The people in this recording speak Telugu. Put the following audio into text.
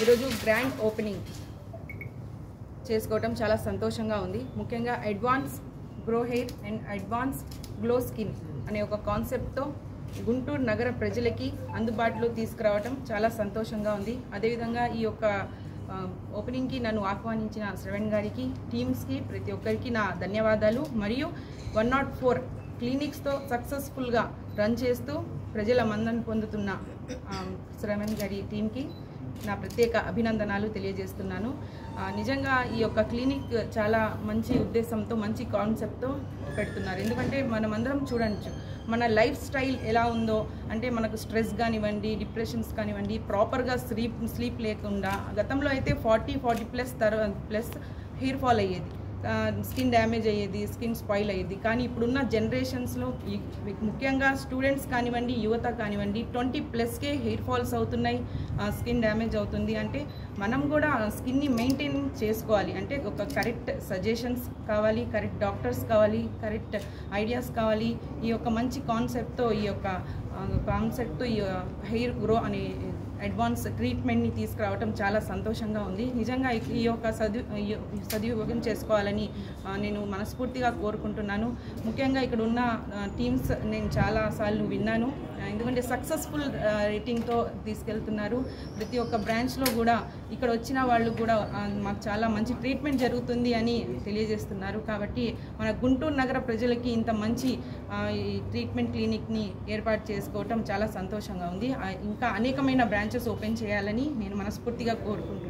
ఈరోజు గ్రాండ్ ఓపెనింగ్ చేసుకోవటం చాలా సంతోషంగా ఉంది. ముఖ్యంగా advance grow hair and advance glow skin అనే ఒక కాన్సెప్ట్తో గుంటూరు నగర ప్రజలకి అందుబాటులో తీసుకురావటం చాలా సంతోషంగా ఉంది. అదేవిధంగా ఈ యొక్క ఓపెనింగ్కి నన్ను ఆహ్వానించిన శ్రవణ్ గారికి, టీమ్స్కి, ప్రతి ఒక్కరికి నా ధన్యవాదాలు. మరియు 104 క్లినిక్స్తో సక్సెస్ఫుల్గా రన్ చేస్తూ ప్రజల మన్ననను పొందుతున్న శ్రవణ్ గారి టీంకి నా ప్రత్యేక అభినందనలు తెలియజేస్తున్నాను. నిజంగా ఈ యొక్క క్లినిక్ చాలా మంచి ఉద్దేశంతో, మంచి కాన్సెప్ట్తో పెడుతున్నారు. ఎందుకంటే మనమందరం చూడవచ్చు మన లైఫ్ స్టైల్ ఎలా ఉందో, అంటే మనకు స్ట్రెస్ కానివ్వండి, డిప్రెషన్స్ కానివ్వండి, ప్రాపర్గా స్లీప్ లేకుండా, గతంలో అయితే 40+ ప్లస్ హెయిర్ ఫాల్ అయ్యేది, స్కిన్ డ్యామేజ్ అయ్యేది, స్కిన్ స్పాయిల్ అయ్యేది. కానీ ఇప్పుడున్న జనరేషన్స్లో ముఖ్యంగా స్టూడెంట్స్ కానివ్వండి, యువత కానివ్వండి, 20+కే హెయిర్ ఫాల్స్ అవుతున్నాయి, స్కిన్ డ్యామేజ్ అవుతుంది. అంటే మనం కూడా స్కిన్ని మెయింటైన్ చేసుకోవాలి. అంటే ఒక కరెక్ట్ సజెషన్స్ కావాలి, కరెక్ట్ డాక్టర్స్ కావాలి, కరెక్ట్ ఐడియాస్ కావాలి. ఈ యొక్క మంచి కాన్సెప్ట్తో ఈ హెయిర్ గ్రో అనే అడ్వాన్స్ ట్రీట్మెంట్ని తీసుకురావటం చాలా సంతోషంగా ఉంది. నిజంగా ఈ యొక్క సద్వినియోగం చేసుకోవాలని నేను మనస్ఫూర్తిగా కోరుకుంటున్నాను. ముఖ్యంగా ఇక్కడ ఉన్న టీమ్స్ నేను చాలాసార్లు విన్నాను, ఎందుకంటే సక్సెస్ఫుల్ రేటింగ్తో తీసుకెళ్తున్నారు. ప్రతి ఒక్క బ్రాంచ్లో కూడా ఇక్కడ వచ్చిన వాళ్ళు కూడా మాకు చాలా మంచి ట్రీట్మెంట్ జరుగుతుంది అని తెలియజేస్తున్నారు. కాబట్టి మన గుంటూరు నగర ప్రజలకి ఇంత మంచి ఈ ట్రీట్మెంట్ క్లినిక్ని ఏర్పాటు చేసుకోవటం చాలా సంతోషంగా ఉంది. ఇంకా అనేకమైన బ్రాంచెస్ ఓపెన్ చేయాలని నేను మనస్ఫూర్తిగా కోరుకుంటున్నాను.